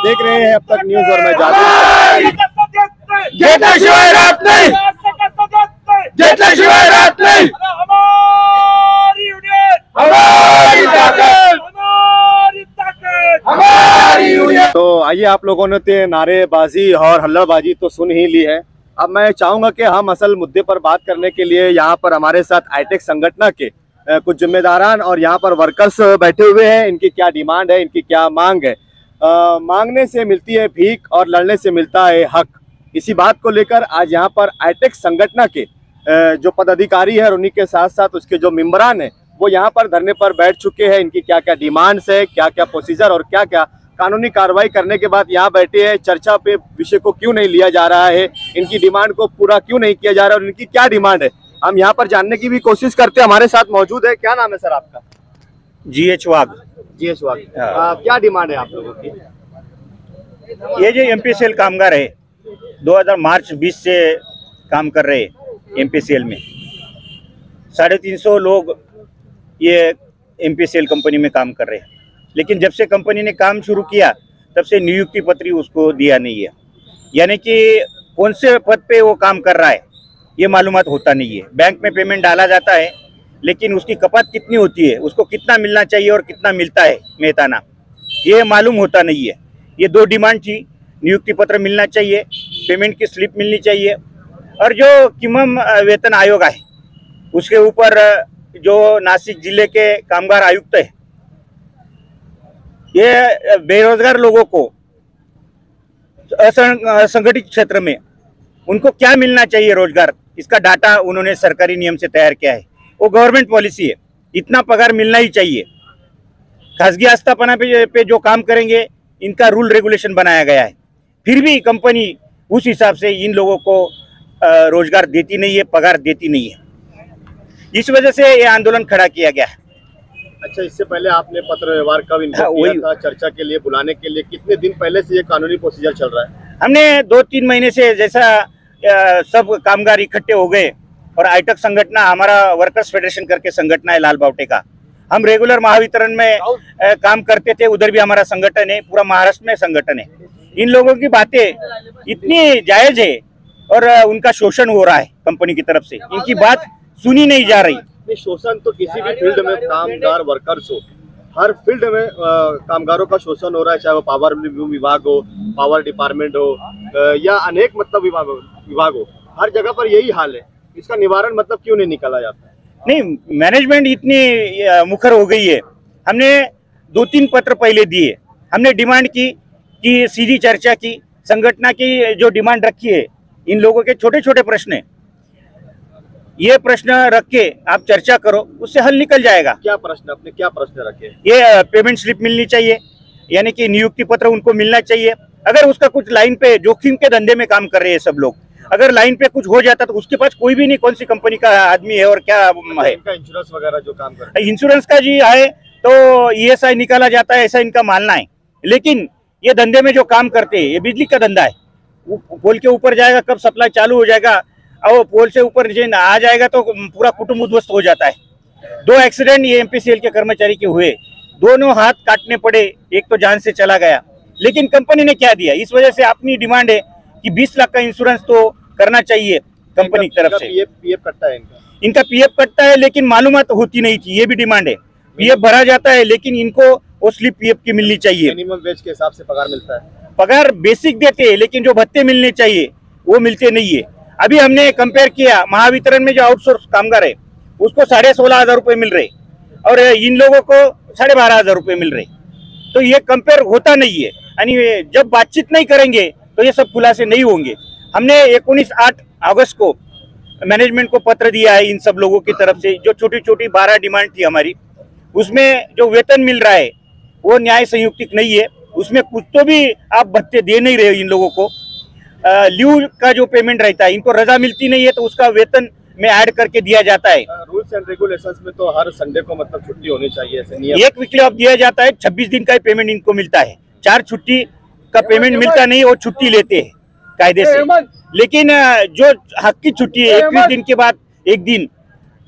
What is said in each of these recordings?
देख रहे हैं अब तक न्यूज और मैं जादू तो आइए, आप लोगों ने तो नारेबाजी और हल्लाबाजी तो सुन ही ली है। अब मैं चाहूंगा कि हम असल मुद्दे पर बात करने के लिए यहाँ पर हमारे साथ आईटेक संगठन के कुछ जिम्मेदारान और यहाँ पर वर्कर्स बैठे हुए हैं। इनकी क्या डिमांड है, इनकी क्या मांग है। मांगने से मिलती है भीख और लड़ने से मिलता है हक। इसी बात को लेकर आज यहाँ पर आईटेक संगठन के जो पदाधिकारी है और उन्हीं के साथ साथ उसके जो मेंबरान है वो यहाँ पर धरने पर बैठ चुके हैं। इनकी क्या क्या डिमांड्स है, क्या क्या प्रोसीजर और क्या क्या कानूनी कार्रवाई करने के बाद यहाँ बैठे हैं। चर्चा पे विषय को क्यों नहीं लिया जा रहा है, इनकी डिमांड को पूरा क्यों नहीं किया जा रहा है और इनकी क्या डिमांड है, हम यहाँ पर जानने की भी कोशिश करते हैं। हमारे साथ मौजूद है, क्या नाम है सर आपका? GH वाघ। GH वाघ। क्या डिमांड है आप लोगों की? ये जो MPCL कामगार है 2000 मार्च 20 से काम कर रहे हैं MPCL में। 350 लोग ये MPCL कंपनी में काम कर रहे हैं, लेकिन जब से कंपनी ने काम शुरू किया तब से नियुक्ति पत्र उसको दिया नहीं है। यानी कि कौन से पद पे वो काम कर रहा है ये मालूमात होता नहीं है। बैंक में पेमेंट डाला जाता है लेकिन उसकी खपत कितनी होती है, उसको कितना मिलना चाहिए और कितना मिलता है मेहताना, ये मालूम होता नहीं है। ये दो डिमांड थी, नियुक्ति पत्र मिलना चाहिए, पेमेंट की स्लिप मिलनी चाहिए और जो किमम वेतन आयोग है उसके ऊपर जो नासिक जिले के कामगार आयुक्त है ये बेरोजगार लोगों को असंगठित क्षेत्र में उनको क्या मिलना चाहिए रोजगार, इसका डाटा उन्होंने सरकारी नियम से तैयार किया है। वो गवर्नमेंट पॉलिसी है, इतना पगार मिलना ही चाहिए। खासगी आस्थापना पे जो काम करेंगे इनका रूल रेगुलेशन बनाया गया है, फिर भी कंपनी उस हिसाब से इन लोगों को रोजगार देती नहीं है, पगार देती नहीं है। इस वजह से ये आंदोलन खड़ा किया गया है। अच्छा, इससे पहले आपने पत्र व्यवहार कब इनको किया था चर्चा के लिए, बुलाने के लिए? कितने दिन पहले से ये कानूनी प्रोसीजर चल रहा है? हमने 2-3 महीने से जैसा सब कामगार इकट्ठे हो गए और आईटेक संगठन हमारा वर्कर्स फेडरेशन करके संगठन है लाल बावटे का, हम रेगुलर महावितरण में काम करते थे, उधर भी हमारा संगठन है, पूरा महाराष्ट्र में संगठन है। इन लोगों की बातें इतनी जायज है और उनका शोषण हो रहा है कंपनी की तरफ से, इनकी बात सुनी नहीं जा रही। शोषण तो किसी भी फील्ड में कामगार वर्कर्स हो, हर फील्ड में कामगारों का शोषण हो रहा है, चाहे वो पावर विभाग हो, पावर डिपार्टमेंट हो या अनेक मतलब विभाग हो, हर जगह पर यही हाल है। इसका निवारण मतलब क्यों नहीं निकाला जाता है? नहीं, मैनेजमेंट इतनी मुखर हो गई है। हमने 2-3 पत्र पहले दिए, हमने डिमांड की कि सीधी चर्चा की, संगठन की जो डिमांड रखी है, इन लोगों के छोटे छोटे प्रश्न है, ये प्रश्न रख के आप चर्चा करो, उससे हल निकल जाएगा। क्या प्रश्न, अपने क्या प्रश्न रखे? ये पेमेंट स्लिप मिलनी चाहिए, यानी कि नियुक्ति पत्र उनको मिलना चाहिए। अगर उसका कुछ लाइन पे जोखिम के धंधे में काम कर रहे हैं सब लोग, अगर लाइन पे कुछ हो जाता तो उसके पास कोई भी नहीं कौन सी कंपनी का आदमी है और क्या है। इनका इंश्योरेंस वगैरह जो काम कर रहे हैं, इंश्योरेंस का जी है तो ESI निकाला जाता है, ऐसा इनका मानना है। लेकिन ये धंधे में जो काम करते हैं, ये बिजली का धंधा है, पोल के ऊपर जाएगा, कब सप्लाई चालू हो जाएगा और पोल से ऊपर आ जाएगा तो पूरा कुटुंब उद्ध्वस्त हो जाता है। 2 एक्सीडेंट ये MPCL के कर्मचारी के हुए, दोनों हाथ काटने पड़े, एक तो जान से चला गया। लेकिन कंपनी ने क्या दिया? इस वजह से अपनी डिमांड है कि 20 लाख का इंश्योरेंस तो करना चाहिए कंपनी की तरफ से। पीएफ कटता है इनका PF कटता है, लेकिन मालूमात होती नहीं थी, ये भी डिमांड है। PF भरा जाता है लेकिन इनको वो स्लिप PF की मिलनी चाहिए। मिनिमम वेज के हिसाब से पगार मिलता है, पगार बेसिक देते हैं, लेकिन जो भत्ते मिलने चाहिए वो मिलते नहीं है। अभी हमने कंपेयर किया, महावितरण में जो आउटसोर्स कामगार है उसको 16,500 रुपये मिल रहे और इन लोगों को 12,500 रुपये मिल रहे, तो ये कंपेयर होता नहीं है। यानी जब बातचीत नहीं करेंगे तो ये सब खुलासे नहीं होंगे। हमने 19-8 अगस्त को मैनेजमेंट को पत्र दिया है इन सब लोगों की तरफ से। जो छोटी छोटी 12 डिमांड थी हमारी, उसमें जो वेतन मिल रहा है वो न्याय संयुक्तिक नहीं है, उसमें कुछ तो भी आप भत्ते दे नहीं रहे इन लोगों को। लीव का जो पेमेंट रहता है, इनको रजा मिलती नहीं है तो उसका वेतन में ऐड करके दिया जाता है। रूल्स एंड रेगुलेशंस में तो हर संडे को मतलब छुट्टी होनी चाहिए, ऐसे नियम। 1 वीकली ऑफ दिया जाता है, 26 दिन का पेमेंट इनको मिलता है। 4 छुट्टी का पेमेंट मिलता नहीं, वो छुट्टी लेते हैं कायदे से। लेकिन जो हक की छुट्टी है 21 दिन के बाद 1 दिन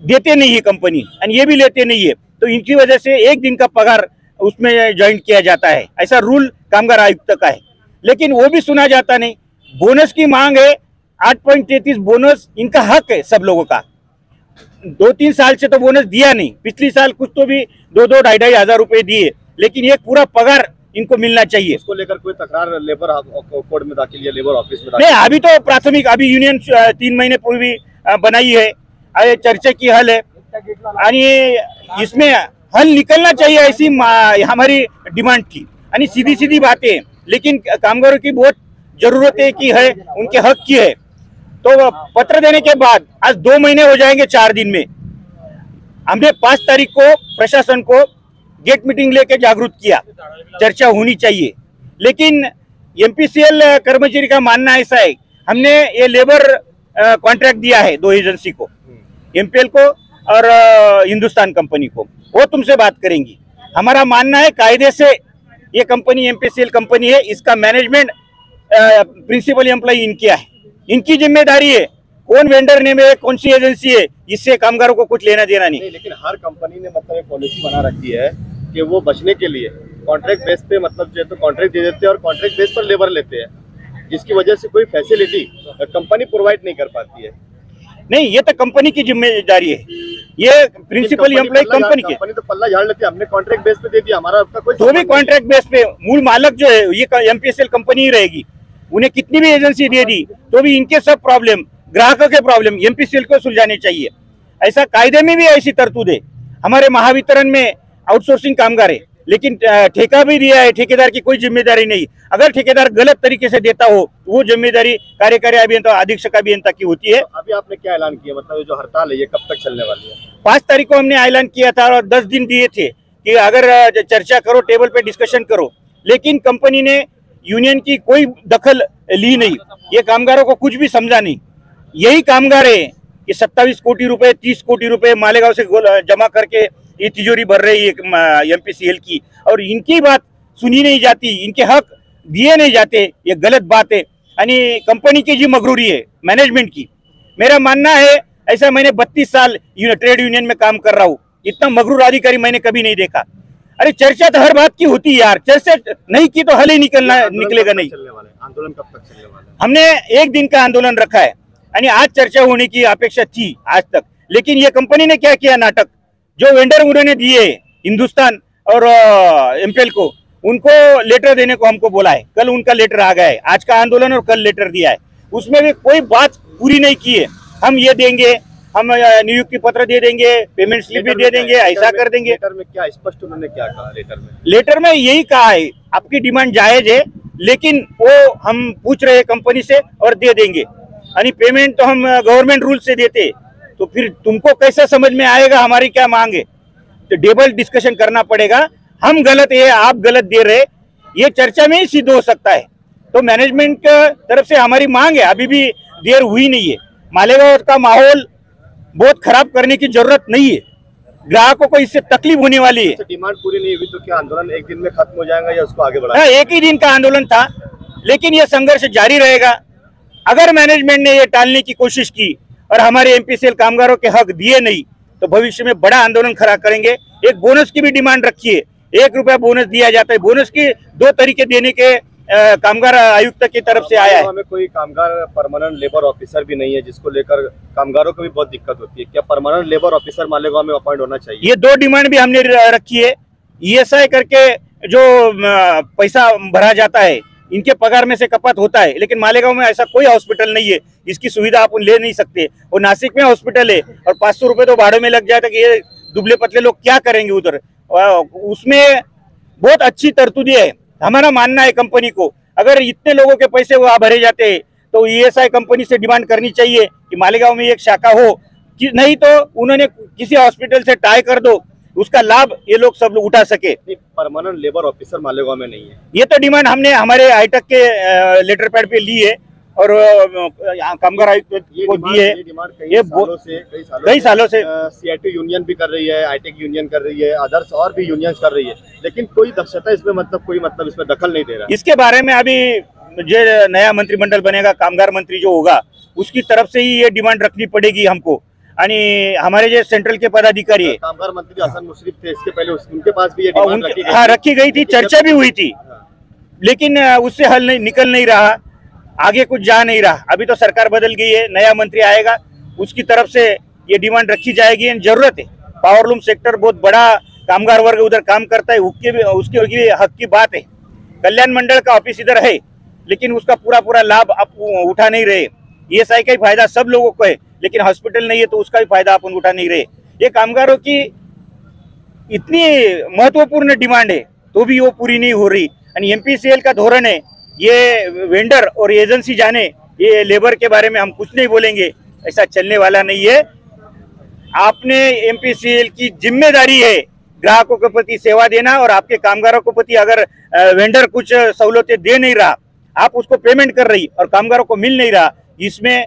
देते नहीं है कंपनी, और ये भी लेते नहीं है, तो इनकी वजह से 1 दिन का पगार उसमें ज्वाइन किया जाता है, ऐसा रूल कामगार आयुक्त का है। लेकिन वो भी सुना जाता नहीं। बोनस की मांग है 8.33 बोनस, इनका हक है सब लोगों का। 2-3 साल से तो बोनस दिया नहीं, पिछली साल कुछ तो भी 2-2, 2,500 हजार रुपए दिए, लेकिन ये पूरा पगार इनको मिलना चाहिए। इसको लेकर कोई तकरार लेबर कोर्ट में दाखिल या लेबर ऑफिस में नहीं, अभी तो प्राथमिक, अभी यूनियन 3 महीने पूर्वी बनाई है, चर्चा की हल है, आणि इसमें हल निकलना चाहिए, ऐसी हमारी डिमांड थी। आणि सीधी सीधी बातें, लेकिन कामगारों की बहुत जरूरत है कि है, उनके हक की है। तो पत्र देने के बाद आज 2 महीने हो जाएंगे 4 दिन में। हमने 5 तारीख को प्रशासन को गेट मीटिंग लेके जागरूक किया, चर्चा होनी चाहिए। लेकिन एमपीसीएल कर्मचारी का मानना ऐसा है, हमने ये लेबर कॉन्ट्रैक्ट दिया है 2 एजेंसी को, एमपीएल को और हिंदुस्तान कंपनी को, वो तुमसे बात करेंगी। हमारा मानना है कायदे से ये कंपनी एमपीसीएल कंपनी है, इसका मैनेजमेंट प्रिंसिपल एम्प्लॉय इनके है, इनकी जिम्मेदारी है। कौन वेंडर नेम है, कौन सी एजेंसी है, इससे कामगारों को कुछ लेना देना नहीं। लेकिन हर कंपनी ने मतलब एक पॉलिसी बना रखी है कि वो बचने के लिए कॉन्ट्रैक्ट बेस पे मतलब जो है तो कॉन्ट्रैक्ट दे देते हैं और कॉन्ट्रैक्ट बेस पर लेबर लेते हैं, जिसकी वजह से कोई फैसिलिटी कंपनी प्रोवाइड नहीं कर पाती है। नहीं, ये तो कंपनी की जिम्मेदारी है, ये प्रिंसिपल एम्प्लॉय कंपनी की। कंपनी तो पल्ला झाड़ लेती है, हमने कॉन्ट्रैक्ट बेस पे दे दिया, हमारा आपका कोई तो भी कॉन्ट्रैक्ट बेस पे मूल मालक जो है ये एमपीसीएल कंपनी ही रहेगी। उन्हें कितनी भी एजेंसी दे दी तो भी इनके सब प्रॉब्लम, ग्राहकों के प्रॉब्लम एमपीसीएल को सुलझाने चाहिए। ऐसा कायदे में भी ऐसी तरतूद है। हमारे महावितरण में आउटसोर्सिंग कामगार है, लेकिन ठेका भी दिया है, ठेकेदार की कोई जिम्मेदारी नहीं। अगर ठेकेदार गलत तरीके से देता हो, वो जिम्मेदारी कार्यकारी अभियंता, अधीक्षक अभियंता की होती है। अभी आपने क्या ऐलान किया, मतलब ये जो हड़ताल है ये कब तक चलने वाली है? 5 तारीख को हमने ऐलान किया था और 10 दिन दिए थे कि अगर चर्चा करो, टेबल पे डिस्कशन करो, लेकिन कंपनी ने यूनियन की कोई दखल ली नहीं, ये कामगारों को कुछ भी समझा नहीं। यही कामगार है कि 27 कोटी रुपए, 30 कोटी रुपए मालेगांव से जमा करके ये तिजोरी भर रही है एमपीसीएल की, और इनकी बात सुनी नहीं जाती, इनके हक दिए नहीं जाते, ये गलत बात है। यानी कंपनी की जी मगरूरी है मैनेजमेंट की। मेरा मानना है, ऐसा मैंने 32 साल ट्रेड यूनियन में काम कर रहा हूँ, इतना मगरूर अधिकारी मैंने कभी नहीं देखा। अरे चर्चा तो हर बात की होती है यार, चर्चा नहीं की तो हल ही निकलेगा नहीं। आंदोलन कब तक चलने वाला है? हमने 1 दिन का आंदोलन रखा है, यानी आज चर्चा होने की अपेक्षा थी आज तक, लेकिन ये कंपनी ने क्या किया नाटक, जो वेंडर उन्होंने दिए हिंदुस्तान और एमपीएल को, उनको लेटर देने को हमको बोला है। कल उनका लेटर आ गया है, आज का आंदोलन और कल लेटर दिया है, उसमें भी कोई बात पूरी नहीं की है। हम ये देंगे, हम नियुक्ति पत्र दे देंगे, पेमेंट स्लिप भी दे देंगे, ऐसा कर देंगे। लेटर में क्या स्पष्ट उन्होंने क्या कहा? लेटर में यही कहा है, आपकी डिमांड जायज है, लेकिन वो हम पूछ रहे हैं कंपनी से और दे देंगे, यानी पेमेंट तो हम गवर्नमेंट रूल से देते, तो फिर तुमको कैसा समझ में आएगा हमारी क्या मांग है? तो टेबल डिस्कशन करना पड़ेगा। हम गलत है, आप गलत दे रहे, ये चर्चा में ही सिद्ध हो सकता है। तो मैनेजमेंट की तरफ से हमारी मांग है, अभी भी देर हुई नहीं है। मालेगांव का माहौल बहुत खराब करने की जरूरत नहीं है, ग्राहकों को इससे तकलीफ होने वाली है। डिमांड पूरी नहीं हुई तो क्या आंदोलन 1 दिन में खत्म हो जाएगा या उसको आगे बढ़ाएंगे? 1 ही दिन का आंदोलन था, लेकिन यह संघर्ष जारी रहेगा। अगर मैनेजमेंट ने यह टालने की कोशिश की और हमारे एमपीसीएल कामगारों के हक दिए नहीं, तो भविष्य में बड़ा आंदोलन खड़ा करेंगे। एक बोनस की भी डिमांड रखी है, 1 रुपया बोनस दिया जाता है। बोनस की 2 तरीके देने के कामगार आयुक्त की तरफ से आया है। हमें कोई कामगार परमानेंट लेबर ऑफिसर भी नहीं है, जिसको लेकर कामगारों को भी बहुत दिक्कत होती है। क्या परमानेंट लेबर ऑफिसर मालेगांव में अपॉइंट होना चाहिए? ये 2 डिमांड भी हमने रखी है। ईएसआई करके जो पैसा भरा जाता है, इनके पगार में से कपात होता है, लेकिन मालेगांव में ऐसा कोई हॉस्पिटल नहीं है, इसकी सुविधा आप ले नहीं सकते। और नासिक में हॉस्पिटल है और 500 रुपए तो भाड़े में लग जाता है कि ये दुबले पतले लोग क्या करेंगे उधर। उसमें बहुत अच्छी तरतूदी है। हमारा मानना है कंपनी को, अगर इतने लोगों के पैसे वहाँ भरे जाते हैं तो ईएसआई कंपनी से डिमांड करनी चाहिए कि मालेगांव में एक शाखा हो, कि नहीं तो उन्होंने किसी हॉस्पिटल से टाई कर दो, उसका लाभ ये लोग सब लोग उठा सके। परमानेंट लेबर ऑफिसर मालेगांव में नहीं है, ये तो डिमांड हमने हमारे आईटक के लेटर पैड पे ली है और कामगार आयुक्त को दी है। ये कई सालों से सीआईटी यूनियन भी कर रही है, आईटेक यूनियन कर रही है, अदर्स और भी यूनियंस कर रही है, लेकिन कोई दक्षता इसमें मतलब इसमें दखल नहीं दे रहा। इसके बारे में अभी जो नया मंत्रिमंडल बनेगा, कामगार मंत्री जो होगा, उसकी तरफ से ही ये डिमांड रखनी पड़ेगी हमको। आणि हमारे जो सेंट्रल के पदाधिकारी है कामगार मंत्री हसन मुशर्रफ थे, इसके पहले उनके पास भी ये डिमांड रखी गई हाँ थी। रखी गई थी, चर्चा भी हुई थी, लेकिन उससे हल नहीं निकल नहीं रहा, आगे कुछ जा नहीं रहा। अभी तो सरकार बदल गई है, नया मंत्री आएगा, उसकी तरफ से ये डिमांड रखी जाएगी। जरूरत है, पावरलूम सेक्टर बहुत बड़ा कामगार वर्ग उधर काम करता है, उसके हक की बात है। कल्याण मंडल का ऑफिस इधर है, लेकिन उसका पूरा लाभ आप उठा नहीं रहे। ESI का ही फायदा सब लोगों को है, लेकिन हॉस्पिटल नहीं है तो उसका भी फायदा अपन उठा नहीं रहे। ये कामगारों की इतनी महत्वपूर्ण डिमांड है तो भी वो पूरी नहीं हो रही। आणि MPCL का धोरण है, ये वेंडर और एजेंसी जाने, ये लेबर के बारे में हम कुछ नहीं बोलेंगे, ऐसा चलने वाला नहीं है। आपने MPCL की जिम्मेदारी है ग्राहकों के प्रति सेवा देना, और आपके कामगारों के प्रति अगर वेंडर कुछ सहूलतें दे नहीं रहा, आप उसको पेमेंट कर रही और कामगारों को मिल नहीं रहा, इसमें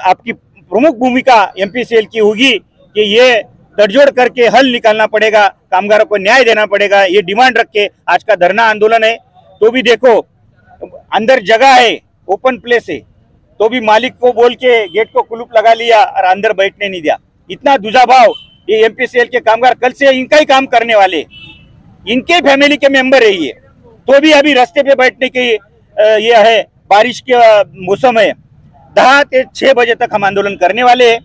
आपकी प्रमुख भूमिका MPCL की होगी कि ये तड़जोड़ करके हल निकालना पड़ेगा, कामगारों को न्याय देना पड़ेगा। ये डिमांड रख के आज का धरना आंदोलन है। तो भी देखो, अंदर जगह है, ओपन प्लेस है, तो भी मालिक को बोल के गेट को कुलूप लगा लिया और अंदर बैठने नहीं दिया। इतना दुजाभाव। ये MPCL के कामगार कल से इनका ही काम करने वाले, इनके फैमिली के मेंबर है ये, तो भी अभी रास्ते पे बैठने के ये है। बारिश के मौसम है, 10 से 6 बजे तक हम आंदोलन करने वाले हैं।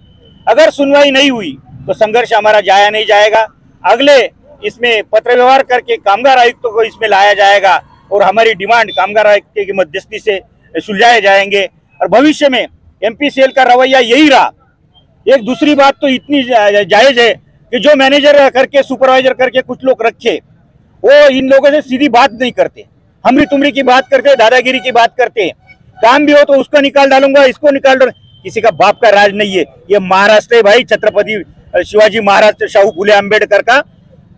अगर सुनवाई नहीं हुई तो संघर्ष हमारा जाया नहीं जाएगा। अगले इसमें पत्र व्यवहार करके कामगार आयुक्तों को इसमें लाया जाएगा और हमारी डिमांड कामगार आयुक्त की मध्यस्थी से सुलझाए जाएंगे। और भविष्य में MPCL का रवैया यही रहा। एक दूसरी बात तो इतनी जायज है कि जो मैनेजर करके सुपरवाइजर करके कुछ लोग रखे, वो इन लोगों से सीधी बात नहीं करते, हमरी तुमरी की बात करते, दादागिरी की बात करते। काम भी हो तो उसको निकाल डालूंगा, इसको निकाल डालूंगा। किसी का बाप का राज नहीं है, ये महाराष्ट्र है भाई, छत्रपति शिवाजी महाराज शाहू फुले अम्बेडकर का।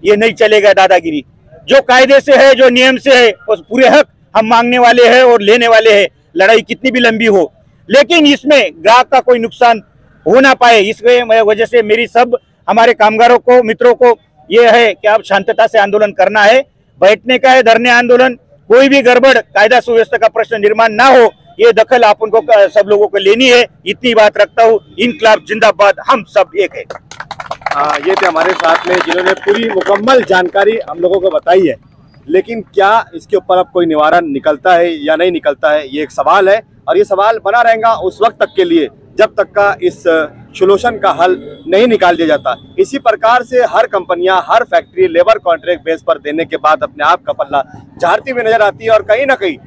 ये नहीं चलेगा दादागिरी। जो कायदे से है, जो नियम से है, उस पूरे हक हम मांगने वाले हैं और लेने वाले हैं, लड़ाई कितनी भी लंबी हो, लेकिन इसमें ग्राहक का कोई नुकसान हो ना पाए, इस वजह से मेरी सब हमारे कामगारों को, मित्रों को ये है कि आप शांतता से आंदोलन करना है, बैठने का है धरने आंदोलन। कोई भी गड़बड़, कायदा सुव्यवस्था का प्रश्न निर्माण ना हो, ये दखल आप उनको सब लोगों को लेनी है। इतनी बात रखता हूँ। इनकलाब जिंदाबाद, हम सब एक है। ये थे हमारे साथ में जिन्होंने पूरी मुकम्मल जानकारी हम लोगों को बताई है, लेकिन क्या इसके ऊपर अब कोई निवारण निकलता है या नहीं निकलता है, ये एक सवाल है। और ये सवाल बना रहेगा उस वक्त तक के लिए जब तक का इस सोल्यूशन का हल नहीं निकाल दिया जाता। इसी प्रकार से हर कंपनियां, हर फैक्ट्री लेबर कॉन्ट्रैक्ट बेस पर देने के बाद अपने आप का पल्ला झाड़ती हुई नजर आती है, और कहीं ना कहीं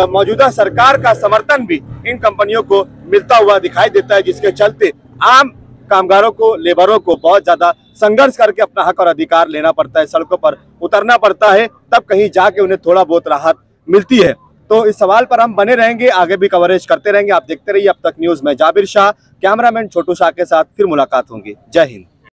मौजूदा सरकार का समर्थन भी इन कंपनियों को मिलता हुआ दिखाई देता है, जिसके चलते आम कामगारों को, लेबरों को बहुत ज्यादा संघर्ष करके अपना हक और अधिकार लेना पड़ता है, सड़कों पर उतरना पड़ता है, तब कहीं जाके उन्हें थोड़ा बहुत राहत मिलती है। तो इस सवाल पर हम बने रहेंगे, आगे भी कवरेज करते रहेंगे। आप देखते रहिए अब तक न्यूज में जाबिर शाह, कैमरामैन छोटू शाह के साथ फिर मुलाकात होंगी। जय हिंद।